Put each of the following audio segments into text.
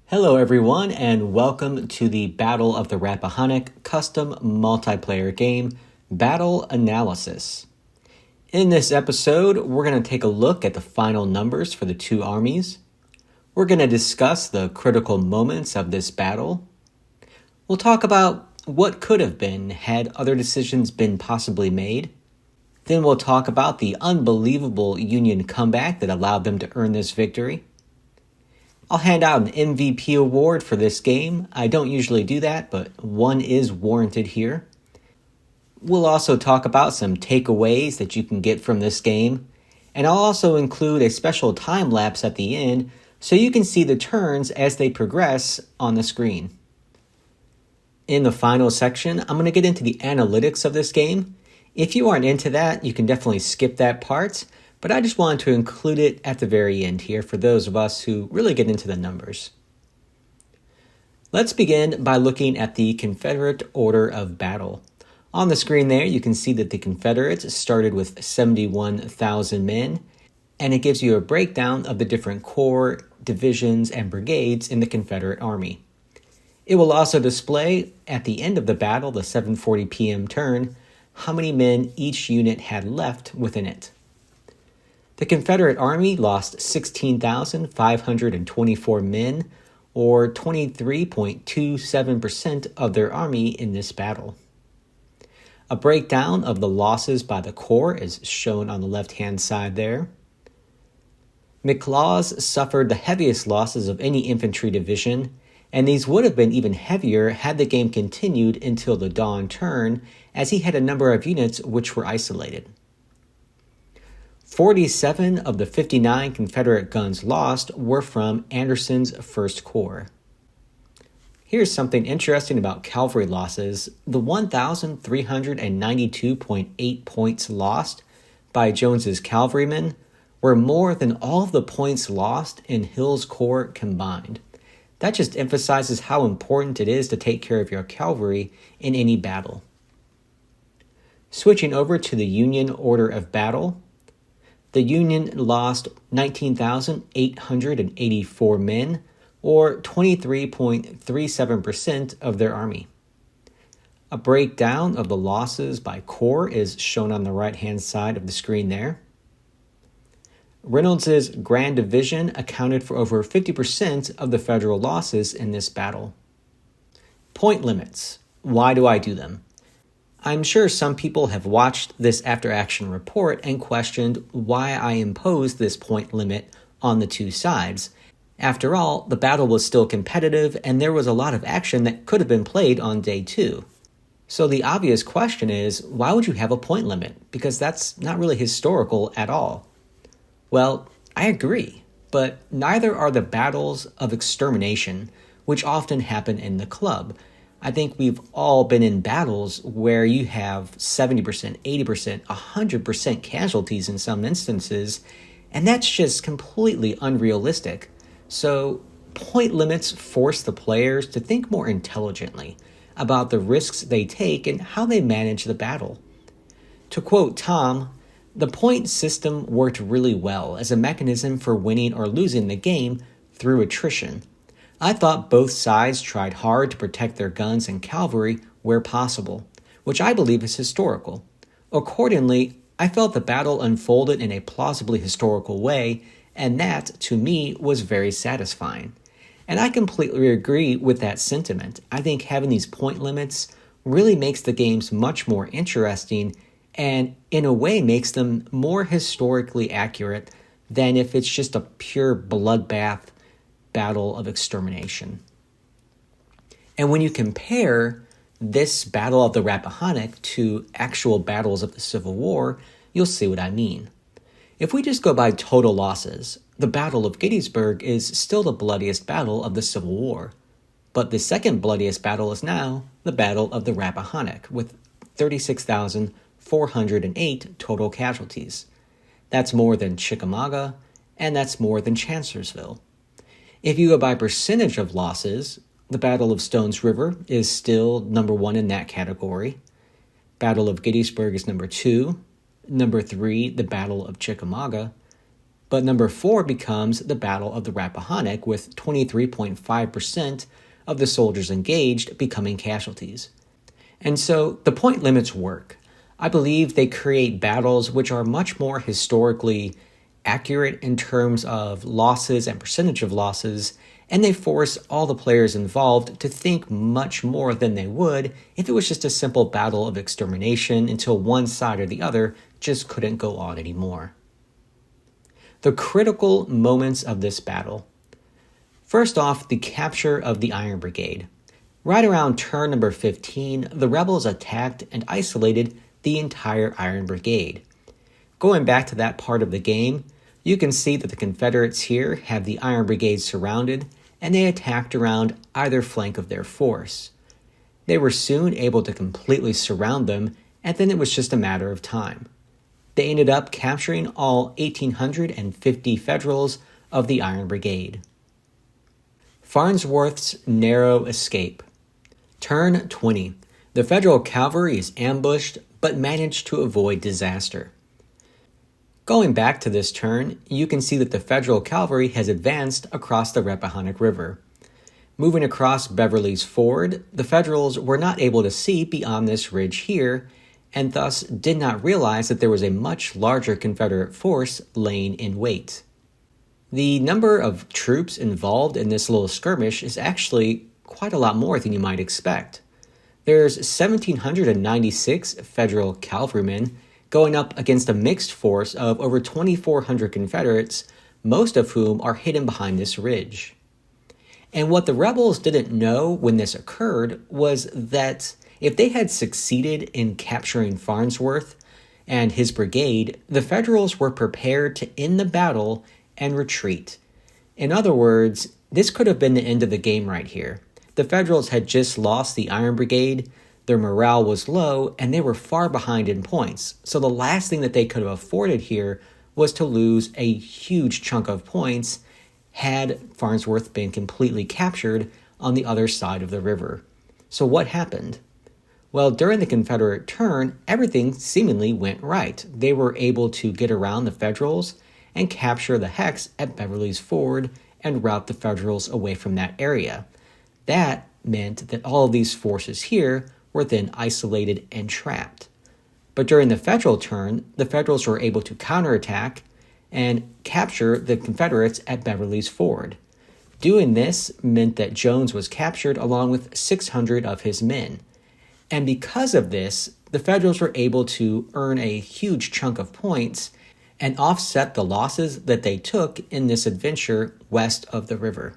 Hello everyone, and welcome to the Battle of the Rappahannock custom multiplayer game, Battle Analysis. In this episode, we're going to take a look at the final numbers for the two armies. We're going to discuss the critical moments of this battle. We'll talk about what could have been had other decisions been possibly made. Then we'll talk about the unbelievable Union comeback that allowed them to earn this victory. I'll hand out an MVP award for this game. I don't usually do that, but one is warranted here. We'll also talk about some takeaways that you can get from this game, and I'll also include a special time lapse at the end so you can see the turns as they progress on the screen. In the final section, I'm going to get into the analytics of this game. If you aren't into that, you can definitely skip that part. But I just wanted to include it at the very end here for those of us who really get into the numbers. Let's begin by looking at the Confederate order of battle. On the screen there, you can see that the Confederates started with 71,000 men, and it gives you a breakdown of the different corps, divisions, and brigades in the Confederate Army. It will also display at the end of the battle, the 7:40 p.m. turn, how many men each unit had left within it. The Confederate Army lost 16,524 men, or 23.27% of their army in this battle. A breakdown of the losses by the corps is shown on the left-hand side there. McLaws suffered the heaviest losses of any infantry division, and these would have been even heavier had the game continued until the dawn turn, as he had a number of units which were isolated. 47 of the 59 Confederate guns lost were from Anderson's 1st Corps. Here's something interesting about cavalry losses. The 1,392.8 points lost by Jones's cavalrymen were more than all of the points lost in Hill's Corps combined. That just emphasizes how important it is to take care of your cavalry in any battle. Switching over to the Union order of battle, the Union lost 19,884 men, or 23.37% of their army. A breakdown of the losses by corps is shown on the right-hand side of the screen there. Reynolds's Grand Division accounted for over 50% of the Federal losses in this battle. Point limits. Why do I do them? I'm sure some people have watched this after-action report and questioned why I imposed this point limit on the two sides. After all, the battle was still competitive and there was a lot of action that could have been played on day 2. So the obvious question is, why would you have a point limit? Because that's not really historical at all. Well, I agree, but neither are the battles of extermination, which often happen in the club. I think we've all been in battles where you have 70%, 80%, 100% casualties in some instances, and that's just completely unrealistic. So point limits force the players to think more intelligently about the risks they take and how they manage the battle. To quote Tom, the point system worked really well as a mechanism for winning or losing the game through attrition. I thought both sides tried hard to protect their guns and cavalry where possible, which I believe is historical. Accordingly, I felt the battle unfolded in a plausibly historical way, and that, to me, was very satisfying. And I completely agree with that sentiment. I think having these point limits really makes the games much more interesting and, in a way, makes them more historically accurate than if it's just a pure bloodbath battle of extermination. And when you compare this Battle of the Rappahannock to actual battles of the Civil War, you'll see what I mean. If we just go by total losses, the Battle of Gettysburg is still the bloodiest battle of the Civil War. But the second bloodiest battle is now the Battle of the Rappahannock, with 36,408 total casualties. That's more than Chickamauga, and that's more than Chancellorsville. If you go by percentage of losses, the Battle of Stones River is still number 1 in that category. Battle of Gettysburg is number 2. Number 3, the Battle of Chickamauga. But number 4 becomes the Battle of the Rappahannock, with 23.5% of the soldiers engaged becoming casualties. And so the point limits work. I believe they create battles which are much more historically accurate in terms of losses and percentage of losses, and they force all the players involved to think much more than they would if it was just a simple battle of extermination until one side or the other just couldn't go on anymore. The critical moments of this battle. First off, the capture of the Iron Brigade. Right around turn number 15, the rebels attacked and isolated the entire Iron Brigade. Going back to that part of the game, you can see that the Confederates here have the Iron Brigade surrounded, and they attacked around either flank of their force. They were soon able to completely surround them, and then it was just a matter of time. They ended up capturing all 1,850 Federals of the Iron Brigade. Farnsworth's narrow escape. Turn 20. The Federal cavalry is ambushed, but managed to avoid disaster. Going back to this turn, you can see that the Federal cavalry has advanced across the Rappahannock River. Moving across Beverly's Ford, the Federals were not able to see beyond this ridge here, and thus did not realize that there was a much larger Confederate force laying in wait. The number of troops involved in this little skirmish is actually quite a lot more than you might expect. There's 1,796 Federal cavalrymen going up against a mixed force of over 2,400 Confederates, most of whom are hidden behind this ridge. And what the rebels didn't know when this occurred was that if they had succeeded in capturing Farnsworth and his brigade, the Federals were prepared to end the battle and retreat. In other words, this could have been the end of the game right here. The Federals had just lost the Iron Brigade, their morale was low, and they were far behind in points. So the last thing that they could have afforded here was to lose a huge chunk of points had Farnsworth been completely captured on the other side of the river. So what happened? Well, during the Confederate turn, everything seemingly went right. They were able to get around the Federals and capture the Hex at Beverly's Ford and rout the Federals away from that area. That meant that all of these forces here were then isolated and trapped. But during the Federal turn, the Federals were able to counterattack and capture the Confederates at Beverly's Ford. Doing this meant that Jones was captured along with 600 of his men. And because of this, the Federals were able to earn a huge chunk of points and offset the losses that they took in this adventure west of the river.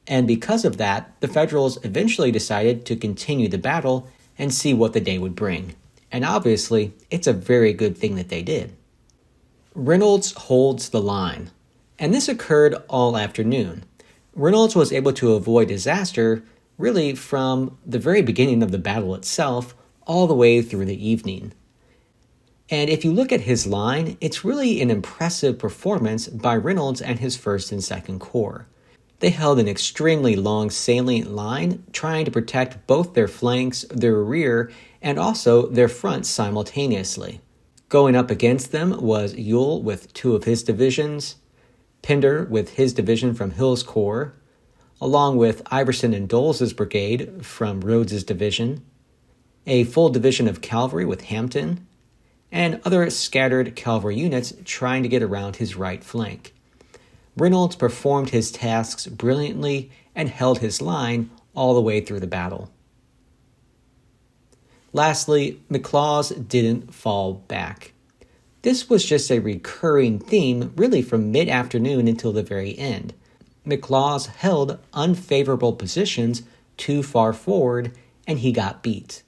And because of that, the Federals eventually decided to continue the battle and see what the day would bring. And obviously, it's a very good thing that they did. Reynolds holds the line. And this occurred all afternoon. Reynolds was able to avoid disaster really from the very beginning of the battle itself all the way through the evening. And if you look at his line, it's really an impressive performance by Reynolds and his 1st and 2nd Corps. They held an extremely long salient line, trying to protect both their flanks, their rear, and also their front simultaneously. Going up against them was Ewell with 2 of his divisions, Pender with his division from Hill's Corps, along with Iverson and Doles' brigade from Rhodes's division, a full division of cavalry with Hampton, and other scattered cavalry units trying to get around his right flank. Reynolds performed his tasks brilliantly and held his line all the way through the battle. Lastly, McLaws didn't fall back. This was just a recurring theme really from mid-afternoon until the very end. McLaws held unfavorable positions too far forward and he got beat.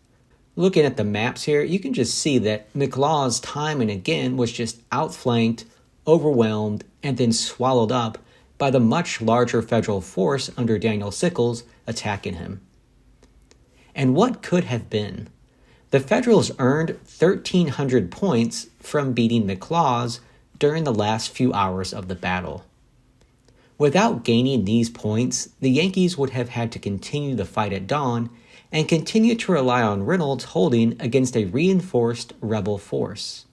Looking at the maps here, you can just see that McLaws time and again was just outflanked, overwhelmed, and then swallowed up by the much larger Federal force under Daniel Sickles attacking him. And what could have been? The Federals earned 1,300 points from beating McLaws during the last few hours of the battle. Without gaining these points, the Yankees would have had to continue the fight at dawn and continue to rely on Reynolds holding against a reinforced rebel force.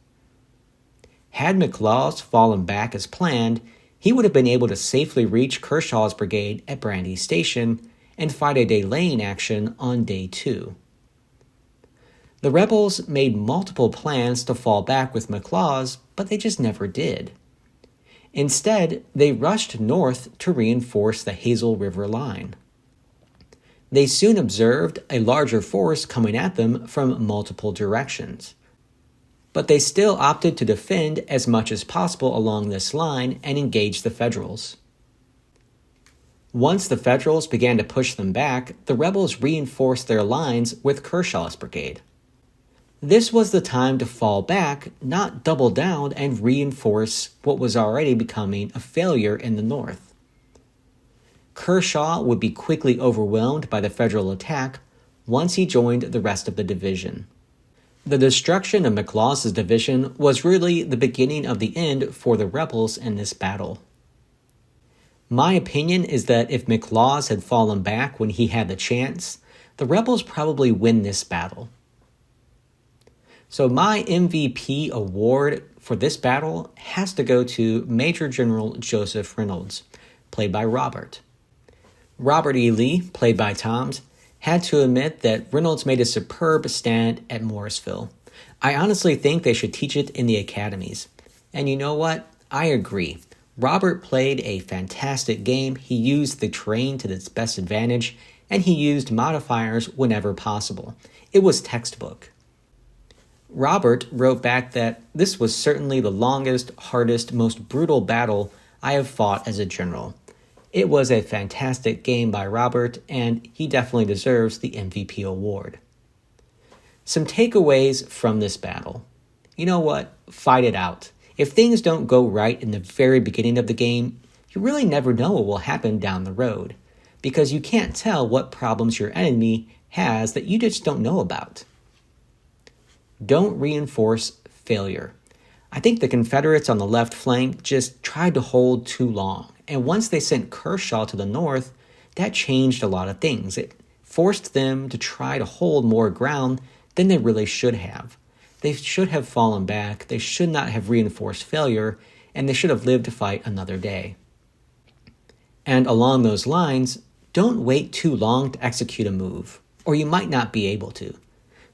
Had McLaws fallen back as planned, he would have been able to safely reach Kershaw's brigade at Brandy Station and fight a delaying action on day 2. The rebels made multiple plans to fall back with McLaws, but they just never did. Instead, they rushed north to reinforce the Hazel River line. They soon observed a larger force coming at them from multiple directions. But they still opted to defend as much as possible along this line and engage the Federals. Once the Federals began to push them back, the rebels reinforced their lines with Kershaw's brigade. This was the time to fall back, not double down and reinforce what was already becoming a failure in the north. Kershaw would be quickly overwhelmed by the Federal attack once he joined the rest of the division. The destruction of McLaws' division was really the beginning of the end for the rebels in this battle. My opinion is that if McLaws had fallen back when he had the chance, the rebels probably win this battle. So my MVP award for this battle has to go to Major General Joseph Reynolds, played by Robert. Robert E. Lee, played by Toms, had to admit that Reynolds made a superb stand at Morrisville. I honestly think they should teach it in the academies. And you know what? I agree. Robert played a fantastic game. He used the terrain to its best advantage, and he used modifiers whenever possible. It was textbook. Robert wrote back that this was certainly the longest, hardest, most brutal battle I have fought as a general. It was a fantastic game by Robert, and he definitely deserves the MVP award. Some takeaways from this battle. You know what? Fight it out. If things don't go right in the very beginning of the game, you really never know what will happen down the road, because you can't tell what problems your enemy has that you just don't know about. Don't reinforce failure. I think the Confederates on the left flank just tried to hold too long. And once they sent Kershaw to the north, that changed a lot of things. It forced them to try to hold more ground than they really should have. They should have fallen back, they should not have reinforced failure, and they should have lived to fight another day. And along those lines, don't wait too long to execute a move, or you might not be able to.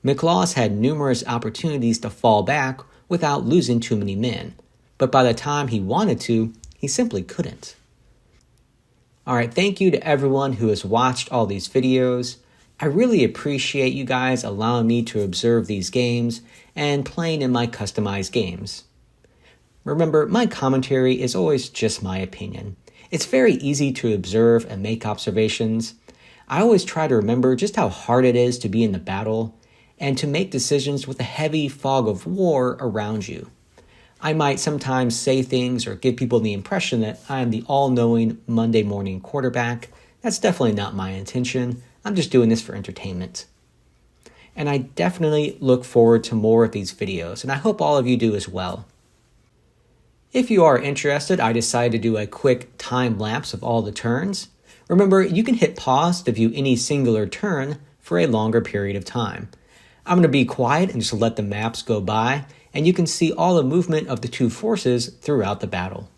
McLaws had numerous opportunities to fall back without losing too many men, but by the time he wanted to, he simply couldn't. Alright, thank you to everyone who has watched all these videos. I really appreciate you guys allowing me to observe these games and playing in my customized games. Remember, my commentary is always just my opinion. It's very easy to observe and make observations. I always try to remember just how hard it is to be in the battle and to make decisions with a heavy fog of war around you. I might sometimes say things or give people the impression that I am the all-knowing Monday morning quarterback. That's definitely not my intention. I'm just doing this for entertainment. And I definitely look forward to more of these videos, and I hope all of you do as well. If you are interested, I decided to do a quick time lapse of all the turns. Remember, you can hit pause to view any singular turn for a longer period of time. I'm going to be quiet and just let the maps go by, and you can see all the movement of the two forces throughout the battle.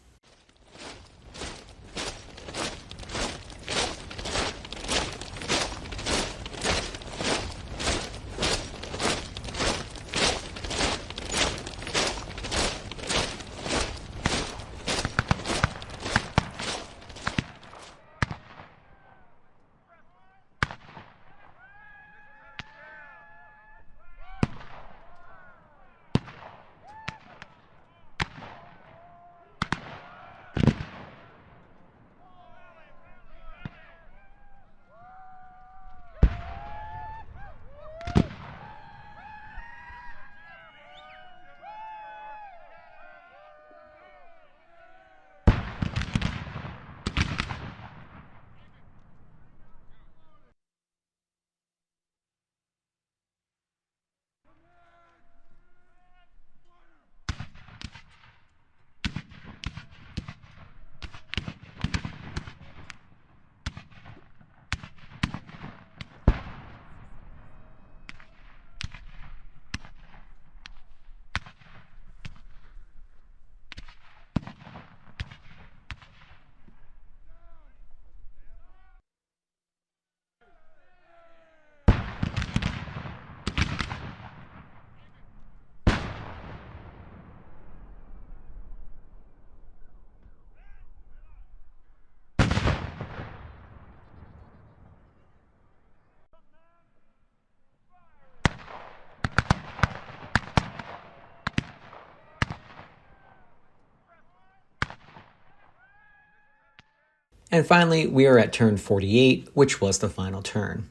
And finally, we are at turn 48, which was the final turn.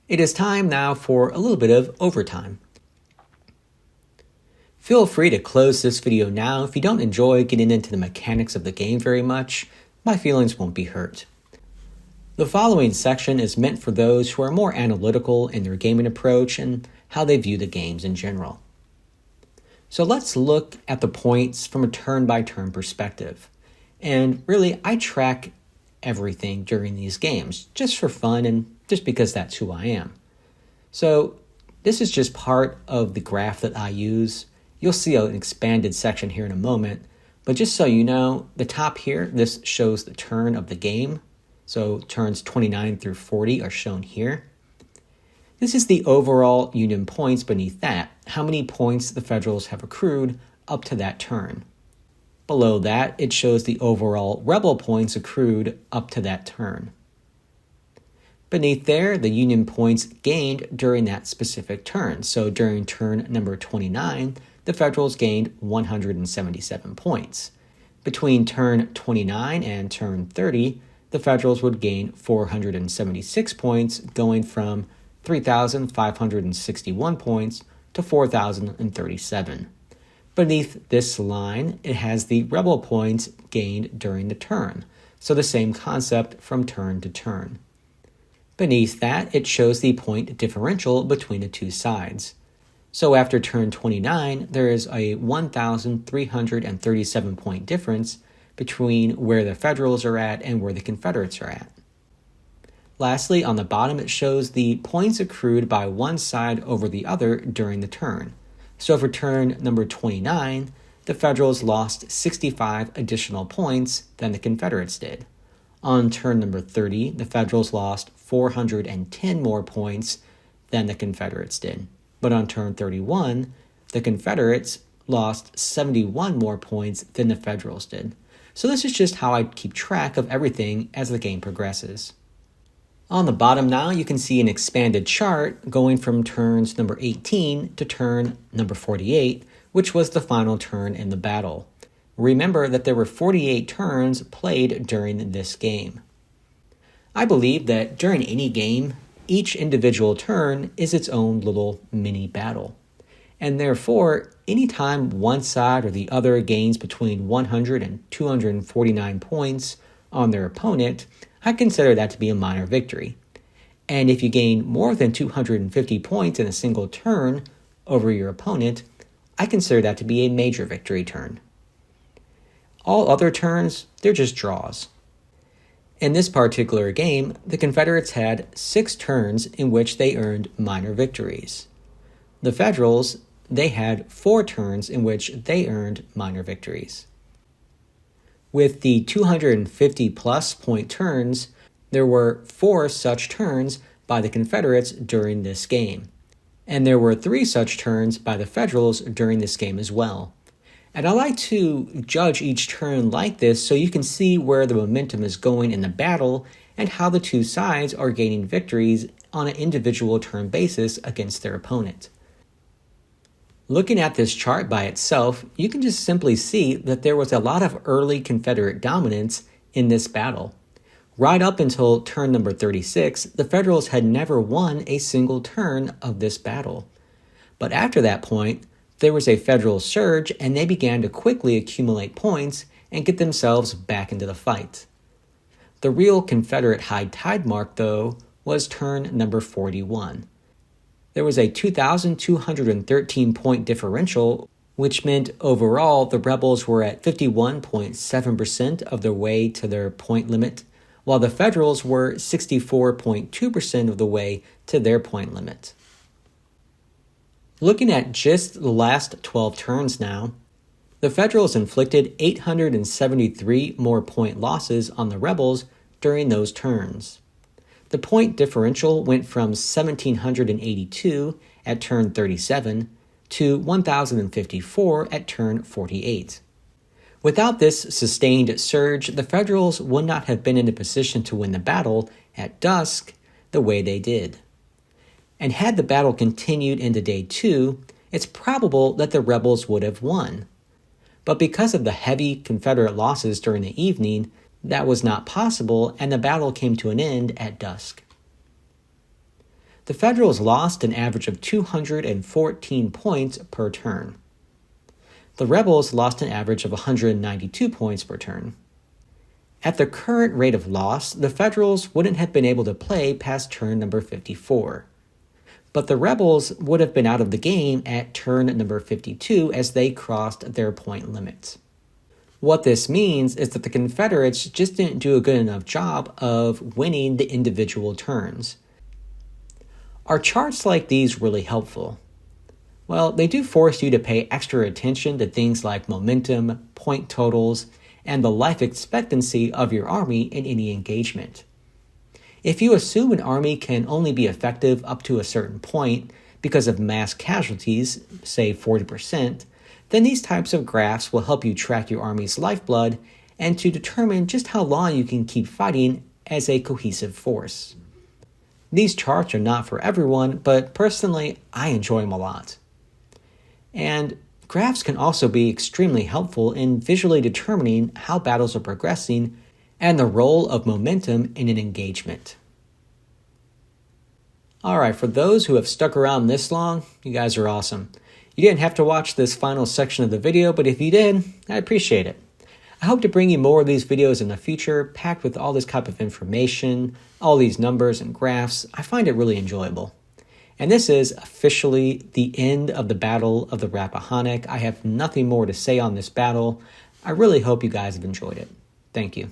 It is time now for a little bit of overtime. Feel free to close this video now if you don't enjoy getting into the mechanics of the game very much. My feelings won't be hurt. The following section is meant for those who are more analytical in their gaming approach and how they view the games in general. So let's look at the points from a turn-by-turn perspective. And really, I track everything during these games, just for fun and just because that's who I am. So this is just part of the graph that I use. You'll see an expanded section here in a moment, but just so you know, the top here, this shows the turn of the game. So turns 29 through 40 are shown here. This is the overall Union points beneath that, how many points the Federals have accrued up to that turn. Below that, it shows the overall Rebel points accrued up to that turn. Beneath there, the Union points gained during that specific turn. So during turn number 29, the Federals gained 177 points. Between turn 29 and turn 30, the Federals would gain 476 points, going from 3,561 points to 4,037. Beneath this line, it has the Rebel points gained during the turn, so the same concept from turn to turn. Beneath that, it shows the point differential between the two sides. So after turn 29, there is a 1,337 point difference between where the Federals are at and where the Confederates are at. Lastly, on the bottom, it shows the points accrued by one side over the other during the turn. So for turn number 29, the Federals lost 65 additional points than the Confederates did. On turn number 30, the Federals lost 410 more points than the Confederates did. But on turn 31, the Confederates lost 71 more points than the Federals did. So this is just how I keep track of everything as the game progresses. On the bottom now, you can see an expanded chart going from turns number 18 to turn number 48, which was the final turn in the battle. Remember that there were 48 turns played during this game. I believe that during any game, each individual turn is its own little mini battle. And therefore, anytime one side or the other gains between 100 and 249 points on their opponent, I consider that to be a minor victory. And if you gain more than 250 points in a single turn over your opponent, I consider that to be a major victory turn. All other turns, they're just draws. In this particular game, the Confederates had 6 turns in which they earned minor victories. The Federals, they had 4 turns in which they earned minor victories. With the 250 plus point turns, there were 4 such turns by the Confederates during this game. And there were 3 such turns by the Federals during this game as well. And I like to judge each turn like this so you can see where the momentum is going in the battle and how the two sides are gaining victories on an individual turn basis against their opponent. Looking at this chart by itself, you can just simply see that there was a lot of early Confederate dominance in this battle. Right up until turn number 36, the Federals had never won a single turn of this battle. But after that point, there was a Federal surge and they began to quickly accumulate points and get themselves back into the fight. The real Confederate high tide mark, though, was turn number 41. There was a 2,213 point differential, which meant overall the Rebels were at 51.7% of their way to their point limit, while the Federals were 64.2% of the way to their point limit. Looking at just the last 12 turns now, the Federals inflicted 873 more point losses on the Rebels during those turns. The point differential went from 1,782 at turn 37 to 1,054 at turn 48. Without this sustained surge, the Federals would not have been in a position to win the battle at dusk the way they did. And had the battle continued into day 2, it's probable that the Rebels would have won. But because of the heavy Confederate losses during the evening, That was not possible, and the battle came to an end at dusk. The Federals lost an average of 214 points per turn. The Rebels lost an average of 192 points per turn. At the current rate of loss, the Federals wouldn't have been able to play past turn number 54. But the Rebels would have been out of the game at turn number 52 as they crossed their point limits. What this means is that the Confederates just didn't do a good enough job of winning the individual turns. Are charts like these really helpful? Well, they do force you to pay extra attention to things like momentum, point totals, and the life expectancy of your army in any engagement. If you assume an army can only be effective up to a certain point because of mass casualties, say 40%, then these types of graphs will help you track your army's lifeblood and to determine just how long you can keep fighting as a cohesive force. These charts are not for everyone, but personally, I enjoy them a lot. And graphs can also be extremely helpful in visually determining how battles are progressing and the role of momentum in an engagement. Alright, for those who have stuck around this long, you guys are awesome. You didn't have to watch this final section of the video, but if you did, I appreciate it. I hope to bring you more of these videos in the future, packed with all this type of information, all these numbers and graphs. I find it really enjoyable. And this is officially the end of the Battle of the Rappahannock. I have nothing more to say on this battle. I really hope you guys have enjoyed it. Thank you.